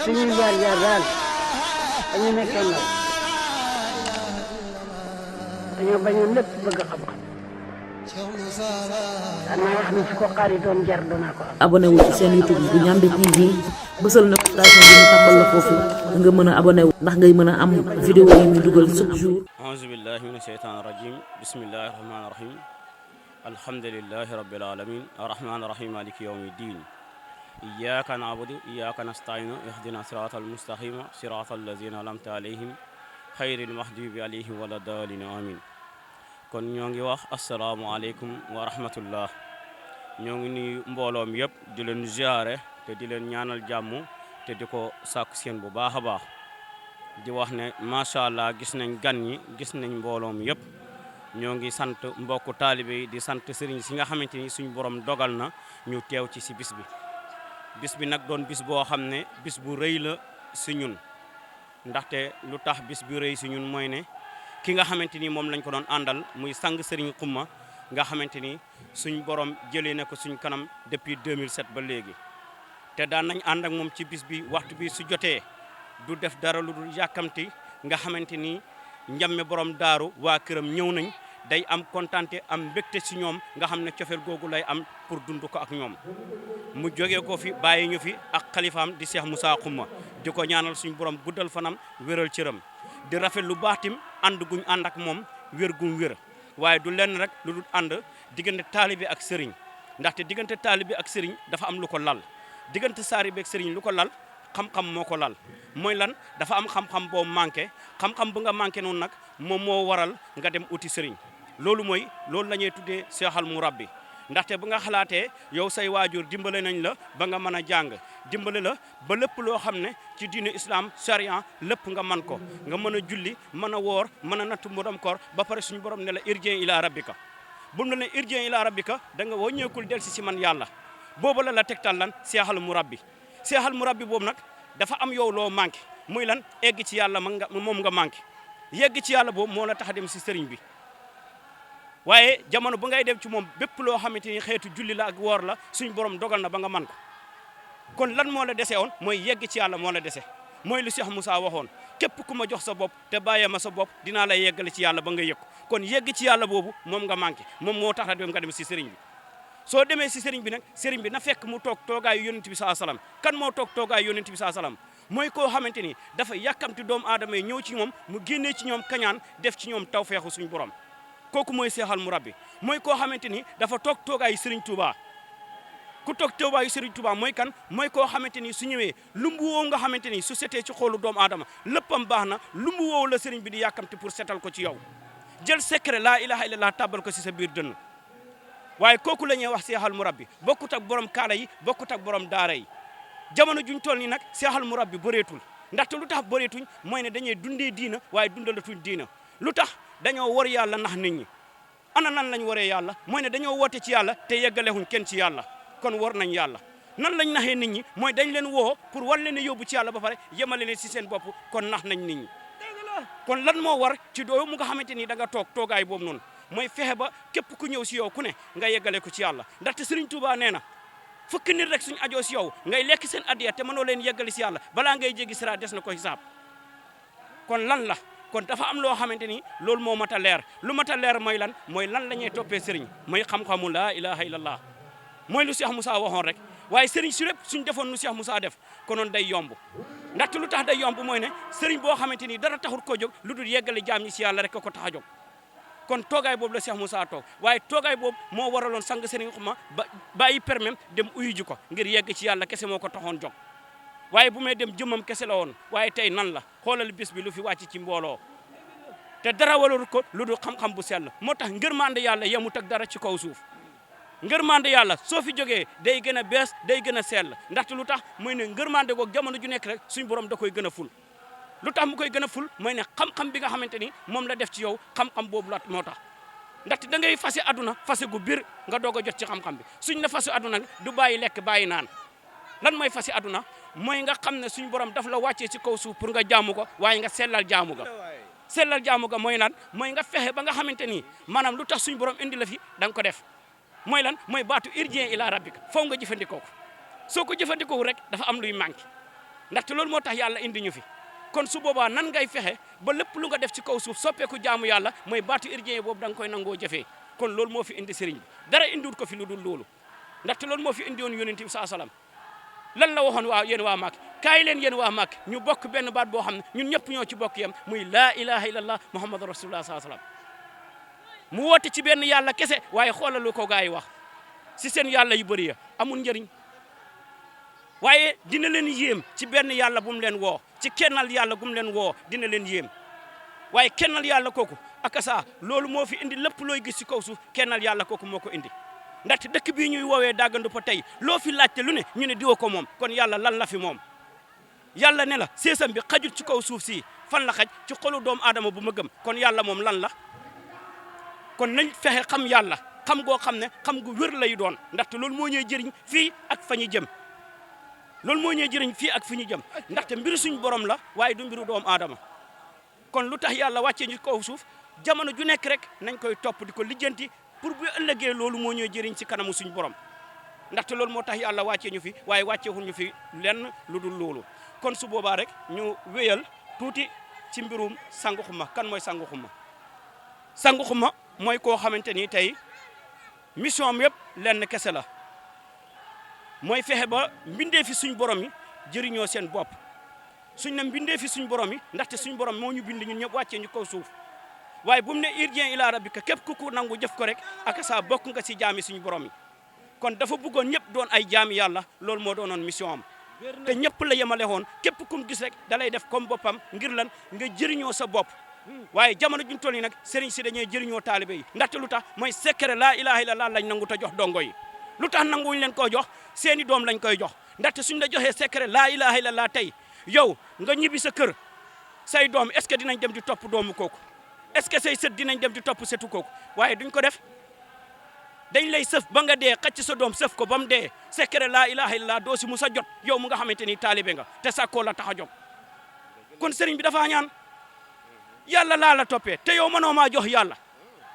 suñuy jaar daal dañu nekkoon ndaw dañoo bañoon lépp bëgg xam-xam danaa wax ni su ko xaari doon jar danaa ko am. abonné wu ci seen YouTube bu Ndiamé TV bësal notification bi ñu tàmbal la foofu nga mën a abonné wu ndax ngay mën a am vidéo yi ñu dugal chaque jour. auzu billahi mina sheytaani rajim bismillahi rahmaani rahim alhamdulillahi rabbil alamin arrahmaani rahim maliki yawmi din iyyaka na'budu iyyaka nasta'inu ihdina siratal mustaqima siratal lazina an'amta alayhim xayril mahdubi alayhim wala daalin amin. kon ñoo ngi wax asalaamualeykum wa rahmatullah ñoo ngi nuyu mbooloom yëpp di leen ziare te di leen ñaanal jàmm te di ko sàkku seen bu baax a baax di wax ne macha allah gis nañ gan ñi gis nañ mbooloom yëpp ñoo ngi sant mbokku taalibe yi di sant sëriñ si nga xamante ni suñu borom dogal na ñu teew ci si bis bi nag doon bis boo xam ne bis bu rëy la si ñun ndaxte lu tax bis bi rëy si ñun mooy ne ki nga xamante ni moom lañ ko doon àndal muy sang Serigne Xuma nga xamante ni suñ borom jëlee na ko suñ kanam depuis 2007 ba léegi te daan nañ ànd ak moom ci bis bi waxtu bi su jotee du def dara lu dul yàkkamti nga xamante ni Ndiamé borom daaru waa këram ñëw nañ day am kontante am mbégte si ñoom nga xam ne cofeel googu lay am pour dund ko ak ñoom mu jógee ko fi bàyyi ñu fi ak xalifaam di Cheikh Moussa Xuma di ko ñaanal suñ borom guddal fanam wéral cëram di rafet lu baax tim ànd guñ ànd ak moom wér guñ wér waaye du lenn rek lu dul ànd diggante taalibe ak sëriñ ndaxte diggante taalibe ak sëriñ dafa am lu ko lal diggante taalibe ak sëriñ lu ko lal xam-xam moo ko lal mooy lan dafa am xam-xam boo manqué xam-xam bu nga manqué noonu nag moom moo waral nga dem uti sëriñ loolu la ñuy tuddee seexal mu rabbi ndaxte bu nga xalaatee yow say waajur dimbale nañ la ba nga mën a jàng dimbale la ba lépp loo xam ne ci diine islam charia lépp nga man ko nga mën a julli mën a woor mën a nattu mudam koor ba pare suñu borom ne la irjeen ila rabbika bu mu ne irjeen ila rabbika da nga wàññeekul del si man yàlla boobu la tegtal lan seexal mu rabbi boobu nag dafa am yow loo manqué muy lan egg ci yàlla moom nga manqué yegg ci yàlla boobu moo la tax a dem si sëriñ bi waaye jamono bu ngay dem ci moom bépp loo xamante ni xeetu julli la ak woor la suñu borom dogal na ba nga man ko kon lan moo la dese woon mooy yegg ci yàlla moo la dese mooy lu Cheikh Moussa waxoon képp ku ma jox sa bopp te bàyyee ma sa bopp dinaa la yeggale ci yàlla ba nga yëg kon yegg ci yàlla boobu moom nga manqué moom moo tax a dem nga dem si sëriñ bi soo demee si sëriñ bi nag sëriñ bi na fekk mu toog toogaayu yonent bi saa salaam kan moo toog toogaayu yonent bi saa salaam mooy koo xamante ni dafa yàkkamti doomu aadama yi ñëw ci moom mu génnee ci ñoom kañaan def ci ñoom tawfeexu suñu borom kooku mooy seexal mu rabbi mooy koo xamante ni dafa toog toogaayu Serigne Touba ku toog toogaayu Serigne Touba mooy kan mooy koo xamante ni su ñëwee lumbu woowu nga xamante ni su setee ci xoolu doomu aadama léppam baax na lumbu woowu la Serigne bi di yàkkamti pour setal ko ci yow jël secret laa ilaha illallah tàbbal ko si sa biir dënn waaye kooku la ñuy wax seexal mu rabbi bokkut ak borom kaala yi bokkut ak borom daara yi jamono juñ toll nii nag seexal mu rabbi bëreetul ndaxte lu tax bëreetuñ mooy ne dañuy dundee diina waaye dundalatuñ diina lu tax dañoo war yàlla nax nit ñi ana nan lañ waree yàlla mooy ne dañoo woote ci yàlla te yeggalewuñ kenn ci yàlla kon war nañ yàlla nan lañ naxee nit ñi mooy dañ leen woo pour war leen a yóbbu ci yàlla ba pare yemale leen si seen bopp kon nax nañ nit ñi kon lan moo war ci doo mu nga xamante ni da nga toog toogaay boobu noonu mooy fexe ba képp ku ñëw si yow ku ne nga yeggale ko ci yàlla ndaxte Serigne Touba nee na fukki nit rek suñu ajoo si yow ngay lekk seen addiya te mënoo leen yeggali si yàlla balaa ngay jéggi sira des na ko xisaab kon lan la kon dafa am loo xamante ni loolu moo mat a leer lu mat a leer mooy lan la ñuy toppee sëriñ mooy xam-xamu laa ilaha illallah mooy lu Cheikh Moussa waxoon rek waaye sëriñ si lépp suñ defoon nu Cheikh Moussa def konoon day yomb ndaxte lu tax day yomb mooy ne sëriñ boo xamante ni dara taxul koo jóg lu dul yeggale jaam ñi si yàlla rek ko tax a jóg kon toogaay boobu la Cheikh Moussa toog waaye toogaay boobu moo waraloon sang sëriñ Xuma bàyyi permem dem uyu ji ko ngir yegg ci yàlla kese moo ko taxoon jóg waaye bu may dem jëmmam kese la woon waaye tey nan la xoolal bis bi lu fi wàcc ci mbooloo te dara walalu ko lu dul xam-xam bu sell moo tax ngërmande yàlla yemut ak dara ci kaw suuf ngërmande yàlla soo fi jógee day gën a bees day gën a sell ndaxte lu tax mooy ne ngërmande goog jamono ju nekk rek suñ borom da koy gën a ful lu tax mu koy gën a ful mooy ne xam-xam bi nga xamante ni moom la def ci yow xam-xam boobu la moo tax ndaxte da ngay fase aduna fase gu bir nga doog a jot ci xam-xam bi suñ ne fase aduna du bàyyi lekk bàyyi naan lan mooy fase aduna mooy nga xam ne suñ borom daf la wàccee ci kaw suuf pour nga jaamu ko waaye nga sellal jaamu ga mooy naan mooy nga fexe ba nga xamante ni maanaam lu tax suñ borom indi la fi da nga ko def mooy lan mooy baatu irjien ila rabbika faw nga jëfandikoo ko soo ko jëfandikoo rek dafa am luy manqué ndaxte loolu moo tax yàlla indi ñu fi kon su boobaa nan ngay fexe ba lépp lu nga def ci kaw suuf soppeeku jaamu yàlla mooy baatu irjien boobu da nga koy nangoo jëfee kon loolu moo fi indi sëriñ bi dara indiwut ko fi lu dul loolu ndaxte loolu moo fi indi woon yonent bi saa salaam lan la waxoon waa yéen waa Màkk kaay leen yéen waa Màkk ñu bokk benn baat boo xam ne ñun ñëpp ñoo ci bokk yam muy laa ilaha illallah muhammadu rasulullah saa salaam mu woote ci benn yàlla kese waaye xoolalu ko gaa yi wax si seen yàlla yu bëri ya amul njëriñ waaye dina leen yéem ci benn yàlla bu mu leen woo ci kennal yàlla bu mu leen woo dina leen yéem waaye kennal yàlla kooku akasa loolu moo fi indi lépp looy gis ci kaw suuf kennal yàlla kooku moo ko indi ndaxte dëkk bii ñuy woowee Dagandu pa tey loo fi laajte lu ne ñu ne diwa ko moom kon yàlla lan la fi moom yàlla ne la seesam bi xajut ci kaw suuf si fan la xaj ci xolu doomu aadama bu ma gëm kon yàlla moom lan la kon nañ fexe xam yàlla xam goo xam ne xam gu wér lay doon ndaxte loolu moo ñuy jëriñ fii ak fa ñu jëm loolu moo ñuy jëriñ fii ak fi ñu jëm ndaxte mbiru suñ borom la waaye du mbiru doomu aadama kon lu tax yàlla wàccee ñu kaw suuf jamono ju nekk rek nañ koy topp di ko lijjanti pour bu ëllëgee loolu moo ñuy jëriñ ci kanamu suñ borom ndaxte loolu moo tax yàlla wàccee ñu fi waaye wàcceewul ñu fi lenn lu dul loolu kon su boobaa rek ñu wéyal tuuti ci mbirum Sangu Xuma kan mooy Sangu Xuma Sangu Xuma mooy koo xamante ni tey mission am yëpp lenn kese la mooy fexe ba mbindee fi suñ borom yi jëriñoo seen bopp suñ ne mbindee fi suñ borom yi ndaxte suñ borom moo ñu bind ñun ñëpp wàccee ñu kaw suuf waaye bu mu ne irjien ila rabbika képp ku nangu jëf ko rek ak saa bokk nga si jaami suñu borom yi kon dafa bëggoon ñëpp doon ay jaami yàlla loolu moo doonoon mission am te ñëpp la yemale woon képp kum gis rek da lay def comme boppam ngir lan nga jëriñoo sa bopp waaye jamono juñ toll nii nag sëriñ si dañuy jëriñoo taalibe yi ndaxte lu tax mooy secret laa ilaha illallah lañ nangu ta jox dongo yi lu tax nanguwuñ leen koo jox seeni doom lañ koy jox ndaxte suñ la joxee secret laa ilaha illallah tey yow nga ñibbi sa kër say doom est-ce que dinañ dem di topp doomu kooku est-ce que say sët dinañ dem di topp setu kooku waaye duñ ko def dañ lay sëf ba nga dee xacc sa doom sëf ko ba mu dee secret laa ilaha illallah doo si mu sa jot yow mu nga xamante ni taalibe nga te sàkkoo la tax a jóg kon sëriñ bi dafa ñaan yàlla laa la toppee te yow mënoo maa jox yàlla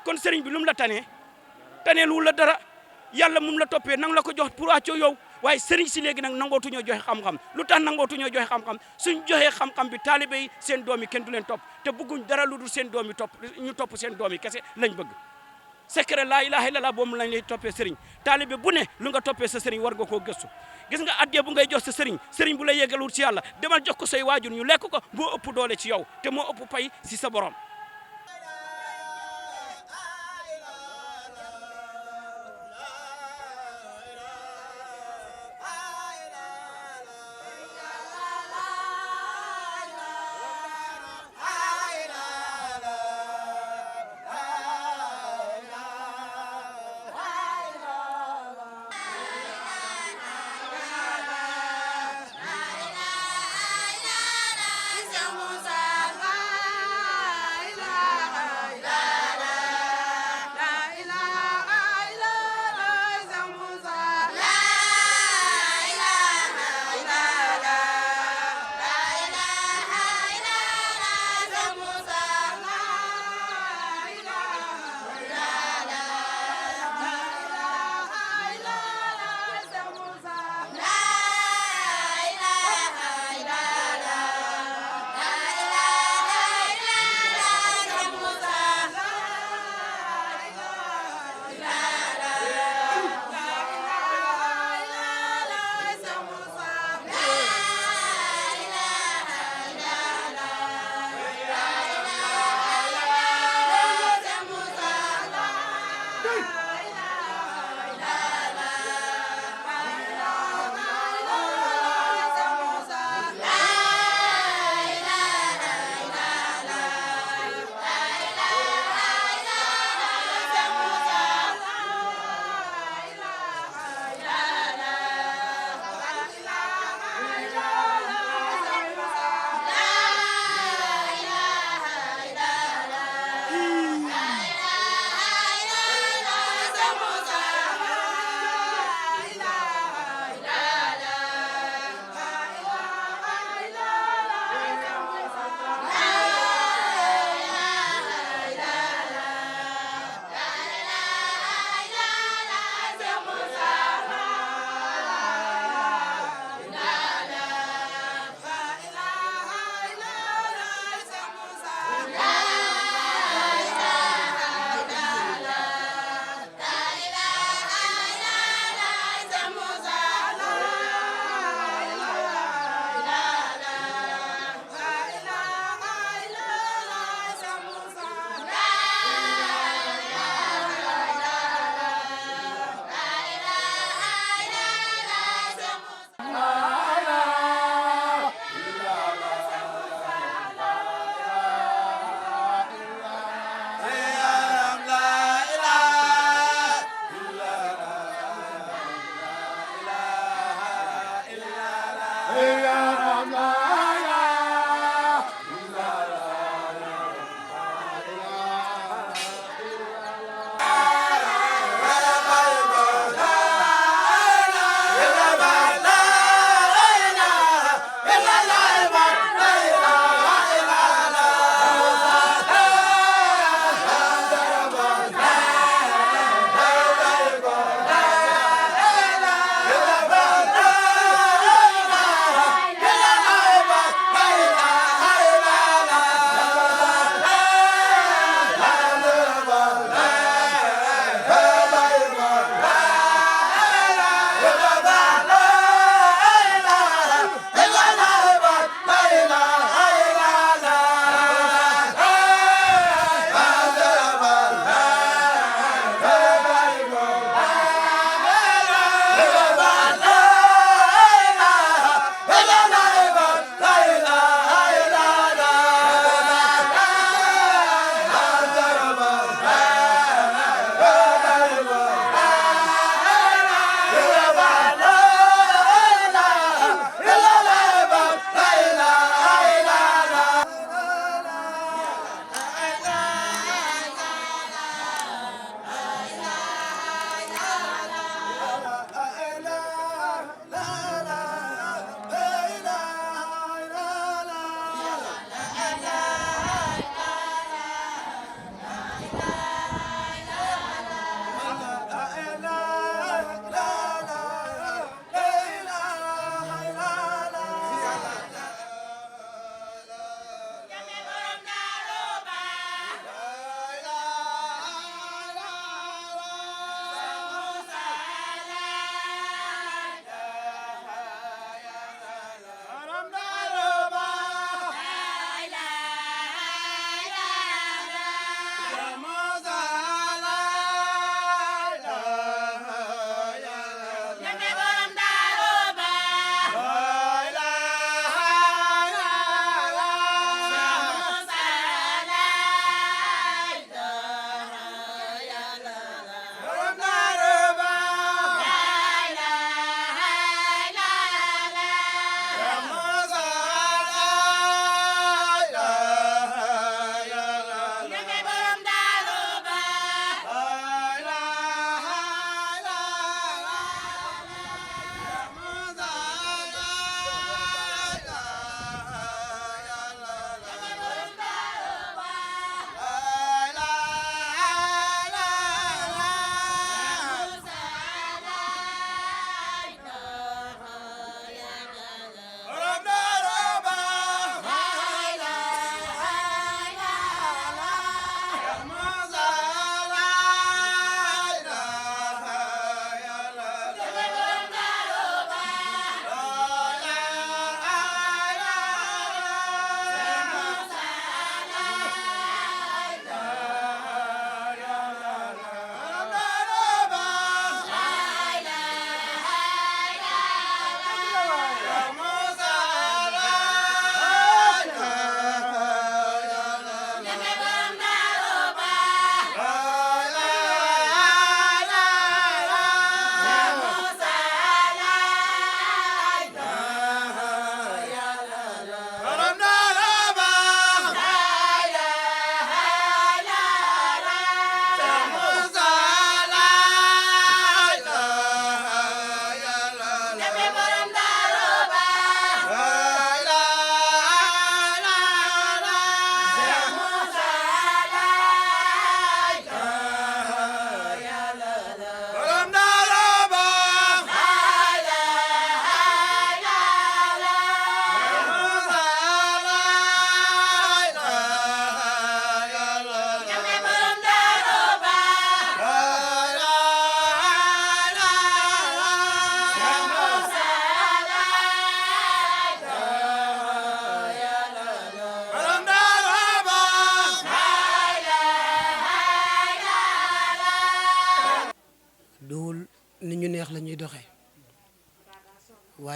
kon sëriñ bi lu mu la tanee lu la dara yàlla mu la toppee nang la ko jox pour acco yow waaye sëriñ si léegi nag nangootuñoo joxe xam-xam lu tax nangootuñoo joxe xam-xam suñ joxee xam-xam bi taalibe yi seen doom yi kenn du leen topp te bëgguñ dara lu dul seen doom yi ñu topp seen doom yi kese lañ bëgg secret laa ilaha illallah boobu lañ lay toppee sëriñ taalibe bu ne lu nga toppee sa sëriñ war nga koo gëstu gis nga addee bu ngay jox sa sëriñ bu la yeggalul ci yàlla demal jox ko say waajur ñu lekk ko moo ëpp doole ci yow te moo ëpp pay si sa borom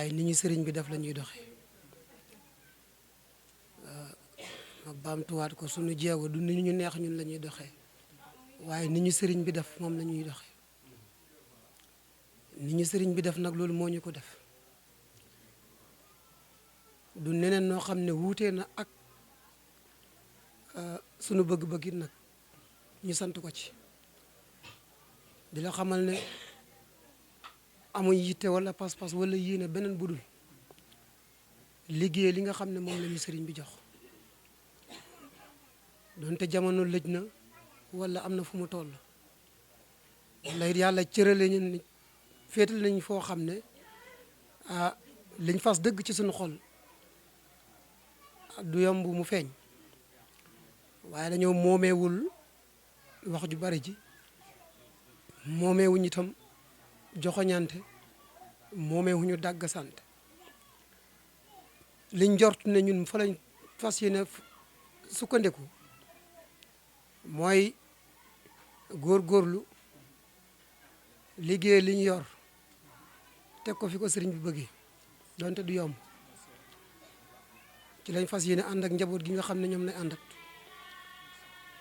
waaye ni ñu sëriñ bi def la ñuy doxe ma baamtuwaat ko sunu jéego du ni ñu neex ñun la ñuy doxee waaye ni ñu sëriñ bi def moom la ñuy doxe ni ñu sëriñ bi def nag loolu moo ñu ko def du neneen noo xam ne wuutee na ak sunu bëgg-bëgg it nag ñu sant ko ci di la xamal ne amuñ yitte wala pas-pas wala yéene beneen budul liggéey li nga xam ne moom la ñu sëriñ bi jox donte jamono lëj na wala am na fu mu toll wala it yàlla cërale ñu ni féetal nañ foo xam ne liñ fas dëgg ci suñu xol du yomb mu feeñ waaye dañoo moomeewul wax ju bari ji moomeewuñu itam joxoñante moomeewuñu dàgg sant liñ jort ne ñun fa lañ fas yéene sukkandiku mooy góorgóorlu liggéey li ñu yor teg ko fi ko sëriñ bi bëggee donte du yomb ci lañ fas yéene ànd ak njaboot gi nga xam ne ñoom lay àndat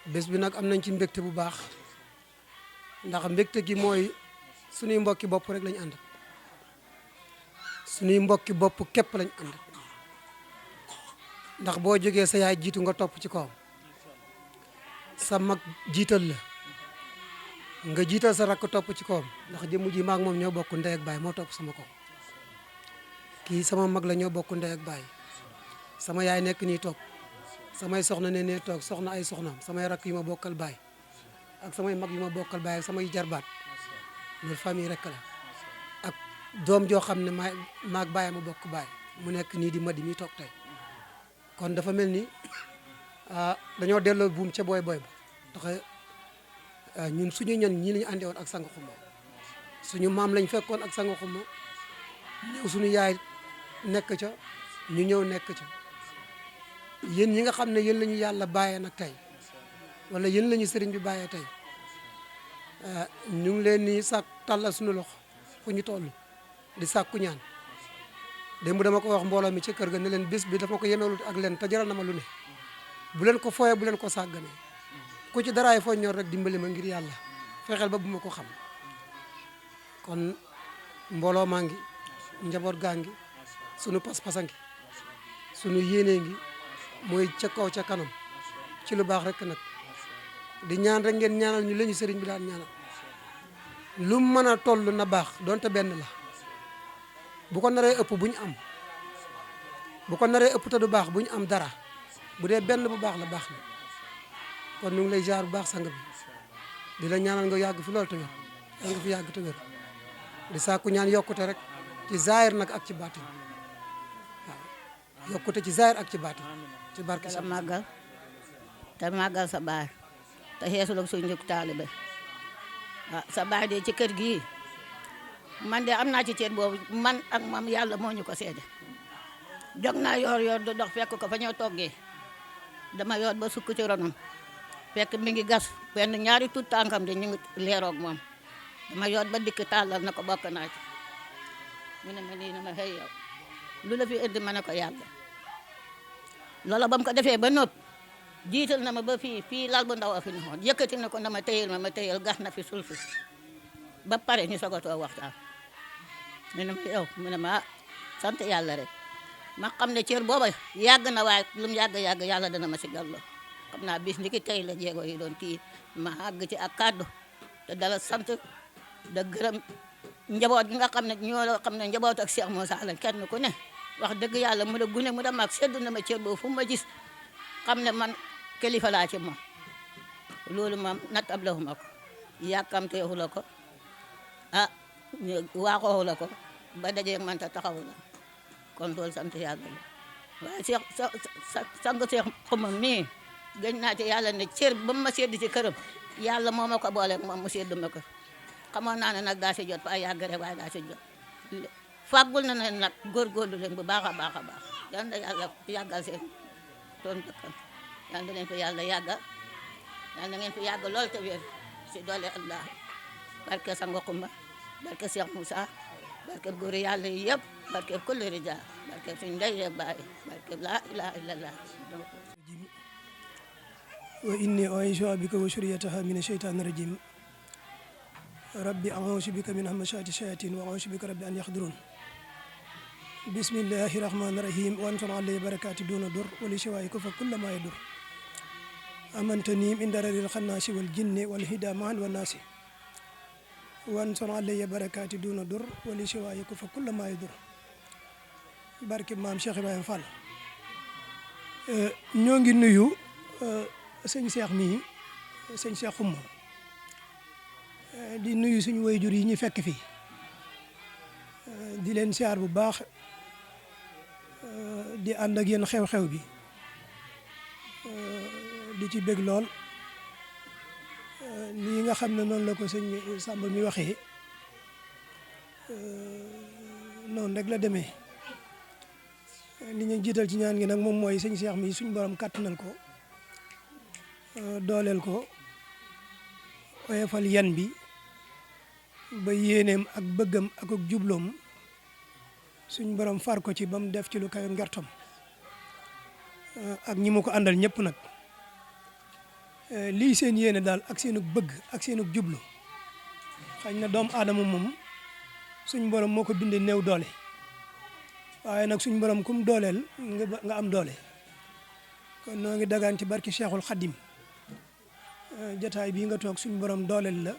bés bi nag am nañ ci mbégte bu baax ndax mbégte gi mooy suñuy mbokki bopp rek lañ àndat suñuy mbokki bopp képp lañ àndat ndax boo jógee sa yaay jiitu nga topp ci kawam sa mag jiital la nga jiital sa rakk topp ci kawam ndax jëmm ji maag moom ñoo bokk ndey ak baay moo topp sama kaw kii sama mag la ñoo bokk ndey ak baay sama yaay nekk nii toog samay soxna ne toog soxna ay soxnaam samay rakk yu ma bokkal baay ak samay mag yu ma bokkal baay ak samay jarbaat loolu famille rek la ak doom joo xam ne maag baay ma bokk baay mu nekk nii di madi mi toog tey kon dafa mel ni dañoo delloo buum ca booy ba tax ñun suñu ñan ñii lañu àndewoon ak Sanga Xuma suñu maam lañ fekkoon ak Sanga Xuma ñëw suñu yaay nekk ca ñu ñëw nekk ca yéen ñi nga xam ne yéen la ñu yàlla bàyyee nag tey wala yéen la ñu sëriñ bi bàyyee tey ñu ngi leen ni sàkk tàllal suñu loxo fu ñu toll di sàkku ñaan démb dama ko wax mbooloo mi ci kër ga ne leen bés bi dafa ko yemeewul ak leen te jaral na ma lu ne bu leen ko fooyee bu leen ko sàgganee ku ci daraay foo ñor rek dimbali ma ngir yàlla fexeel ba bu ma ko xam kon mbooloo maa ngi njaboot gaa ngi sunu pas-pasa ngi sunu yéenee ngi mooy ca kaw ca kanam ci lu baax rek nag di ñaan rek ngeen ñaanal ñu lañu sëriñ bi daan ñaanal lu mën a toll na baax donte benn la bu ko naree ëpp bu ñu am bu ko naree ëpp te du baax bu ñu am dara bu dee benn bu baax la baax na kon ñu ngi lay jaar bu baax sang bi di la ñaanal nga yàgg fi loolu te wér nga fi yàgg te wér di sàkku ñaan yokkute rek ci zaahir nag ak ci baatin waaw yokkute ci zaahir ak ci baatin ci barke sa màggal te màggal sa baay te xeesul ak suñu njëkk taalibe sa baay de ci kër gii man de am naa ci ceen boobu man ak mam yàlla moo ñu ko seede jog naa yor du dox fekk ko fa ñoo toggee dama yor ba sukk ci ronam fekk mi ngi gas benn ñaari tut tànkam de ñu ngi leeroog moom dama yor ba dikk tàllal na ko bokk naa ci mu ne ma nii na ma xëy yow lu la fi indi ma ne ko yàlla loola ba mu ko defee ba nopp jiital na ma ba fii lal bu ndaw a fi noxoon yëkkati na ko na ma téyel gas na fi sul fi ba pare ñu soog a toog waxtaan mu ne ma yow mu ne ma sant yàlla rek ma xam ne cër booba yàgg na waaye lu mu yàgg yàlla dana ma si gàlloo xam naa bis ni ki tey la jéego yi doon kii ma àgg ci ak kàddu te dala sant da gërëm njaboot gi nga xam ne ñoo xam ne njaboot ak Cheikh Moussa la kenn ku ne wax dëgg yàlla mu da gune mu da mag seddu na ma cër boobu fu ma gis xam ne man kilifa laa ci moom loolu moom nattab la huma ko yàkkamteewu la ko waaxoowu la ko ba dajee man ta taxawu la kon loolu sant yàlla la waaye sang Cheikh Xuma mii gëj naa ci yàlla ne cër ba ma sedd ci këram yàlla moo ma ko booleeg moom mu sedd ma ko xamoon naa ne nag daa si jot fa yàgg rek waaye daa si jot fàggul na ne nag góorgóorlu leen bu baax a baax a baax yal na yàlla yàggal seen toon dëkkam yal na leen fi yàlla yàggal yal na ngeen fi yàgg lool te wér si doole Allah barke Sanga Xuma barke Cheikh Moussa barkeb góor yàlla yi yëpp barkeb kulli rijaal barkeb suñ ndey ak baay barkeb laa ilaha illallah wa inni u'iizuha bika wa zurriyyataha mina shaytaani rajiim rabbi a'uuzu bika min hamazaati shayaatiin wa a'uuzu bika rabbi an yahduruun bismillahi rahmaani rahiim wanton alayhi barakaati duuna dur wali siwaayi ko fa kulla maa yadur amantani min dararil xannaasi wal jinni wal hida maan wa naasi wanton alayhi barakaati duuna dur wali siwaayi ko fa kulla maa yadur barke maam Cheikh Ibrahima Fall ñoo ngi nuyu sëñ Cheikh mii sëñ Cheikh Xumma di nuyu suñu wayjur yi ñu fekk fii di leen siyaar bu baax di ànd ak yéen xew-xew bi di ci bég lool lii nga xam ne noonu la ko sëñ Samba mi waxee noonu rek la demee li ñu jiital ci ñaan gi nag moom mooy sëñ Cheikh mi suñu borom kàttanal ko dooleel ko oyofal yan bi ba yéeneem ak bëggam ak jubloom suñ borom far ko ci ba mu def ci lu kayo ngertam ak ñi mu ko àndal ñëpp nag lii seen yéene daal ak seenu bëgg ak seenu jublu xañ na doomu aadama moom suñ borom moo ko bindee néew doole waaye nag suñ borom kum dooleel nga am doole kon noo ngi dagaan ci barki Cheikhul Khadim jataay bii nga toog suñ borom dooleel la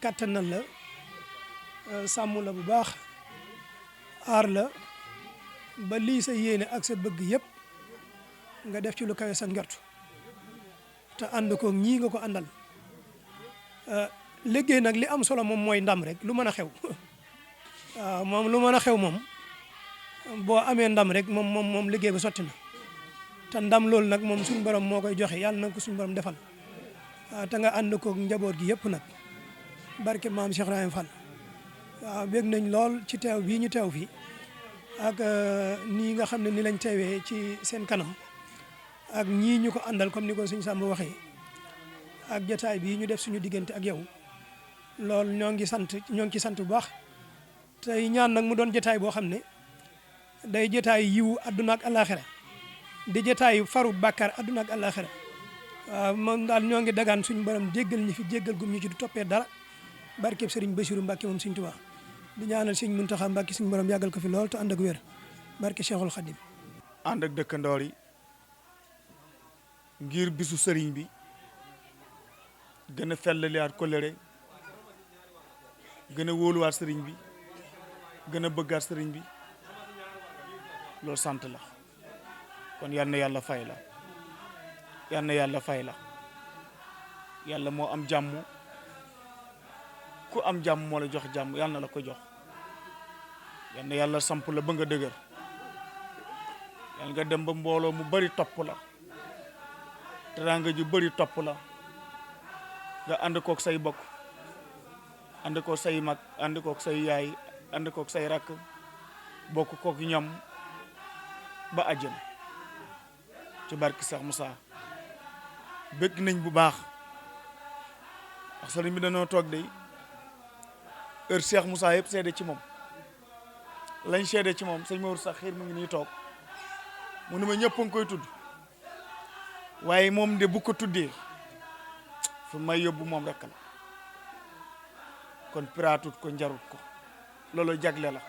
kattanal la sàmm la bu baax aar la ba lii sa yéene ak sa bëgg yëpp nga def ci lu kawe sa njort te ànd ko ñii nga ko àndal liggéey nag li am solo moom mooy ndam rek lu mën a xew waaw moom lu mën a xew moom boo amee ndam rek moom liggéey ba sotti na te ndam loolu nag moom suñu borom moo koy joxe yàlla na ko suñu borom defal waaw te nga ànd ko njaboot gi yëpp nag barke maam Cheikh Ibrahima Fall waaw bég nañ lool ci teew bii ñu teew fii ak nii nga xam ne ni lañ teewee ci seen kanam ak ñii ñu ko àndal comme ni ko suñ Samba waxee ak jataay bii ñu def suñu diggante ak yow loolu ñoo ngi ci sant bu baax tey ñaan nag mu doon jataay boo xam ne day jataay yiwu adduna ak alaxira di jataay faru bàkkaar adduna ak alaxira waaw moom daal ñoo ngi dagaan suñu borom jéggal ñi fi jéggal gum ñu ci du toppee dara barkeb Sëriñ Bassirou Mbacke moom Sëriñ Tuubaa di ñaanal Sëriñ Muntaxa Mbacke suñu borom yàggal ko fi lool te ànd ak wér barke Cheikhul Khadim ànd ak dëkkandoor yi ngir bisu sëriñ bi gën a fellaliwaat kóllëre gën a wóoluwaat sëriñ bi gën a bëggaat sëriñ bi loolu sant la kon yal na yàlla fay la yal na yàlla fay la yàlla moo am jàmm ku am jàmm moo la jox jàmm yal na la ko jox yal na yàlla samp la ba nga dëgër yal nga dem ba mbooloo mu bari topp la teraanga ju bari topp la nga ànd kook say bokk ànd kook say mag ànd kook say yaay ànd kook say rakk bokk kook ñoom ba àjjana ci barki Cheikh Moussa bëgg nañ bu baax wax sëriñ bi dañoo toog de heure Cheikh Moussa yëpp seede ci moom lañ seede ci moom sëñ Mawur sax xiir mu ngi nii toog mu ne ma ñëpp a ngi koy tudd waaye moom de bu ko tuddee fu may yóbbu moom rek la kon piraatut ko njarut ko loolu jagle la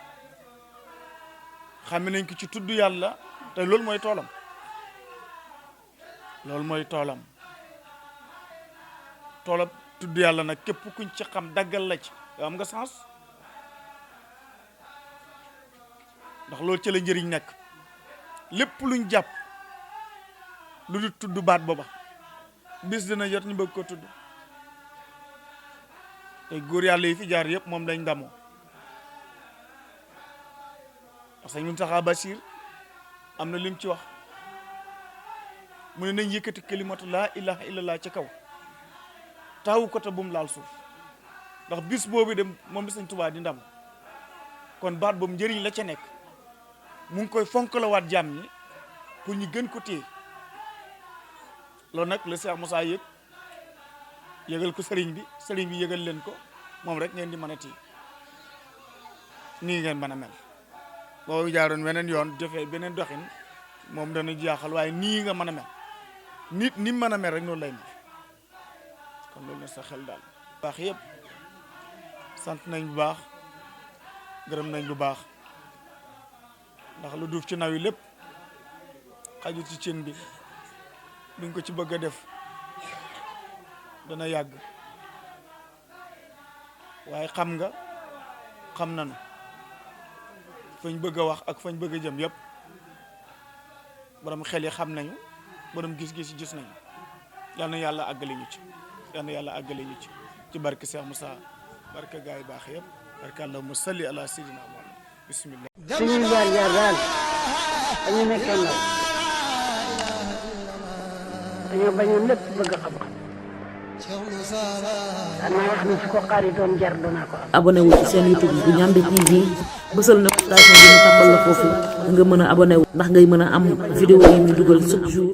xam nañ ko ci tudd yàlla te loolu mooy toolam toolam tudd yàlla nag képp kuñ ci xam daggal la ci yow am nga sens ndax loolu ci la njëriñ nekk lépp luñ jàpp lu di tudd baat booba bis dina jot ñu bëgg ko tudd te góor yàlla yi fi jaar yëpp moom lañ ndamoo parce que Muntaxa Bachir am na lim ci wax mu ne nañ yëkkati kalimatu laa ilaha illallah ci kaw taawu ko te bu mu laal suuf ndax bis boobu dem moom bis Sëñ Tuubaa di ndam kon baat boobu njëriñ la ca nekk mu ngi koy fonk la waat jàmm ñi pour ñu gën ko téye loolu nag le Cheikh Moussa yëgal ko sëriñ bi yëgal leen ko moom rek ngeen di mën a téye nii ngeen mën a mel boo jaaroon weneen yoon jëfee beneen doxin moom dana jaaxal waaye nii nga mën a mel nit ni mën a mel rek noonu lay mel kon loolu na sa xel daal baax yëpp sant nañ bu baax gërëm nañ bu baax ndax lu duuf ci naw yi lépp xaju ci cin bi buñ ko ci bëgg a def dana yàgg waaye xam nañu fañ bëgg a wax ak fañ bëgg a jëm yëpp borom xel yi xam nañu borom gis-gis yi gis nañu yal na yàlla àggale ñu ci yal na yàlla àggale ñu ci barke Cheikh Moussa barke gaay baax yëpp barke allahumma salli ala sayyidina Muhammad bismillah suñuy jaar daal dañu nekkoon ndaw dañoo bañoon lépp bëgg xam-xam danaa wax ni su ko xaari doon jar doonaa ko am. abonné wu ci seen YouTube bu Ndiamé TV bësal notification bi ñu tàmbal la foofu nga mën a abonné wu ndax ngay mën a am vidéo yi ñu dugal chaque jour.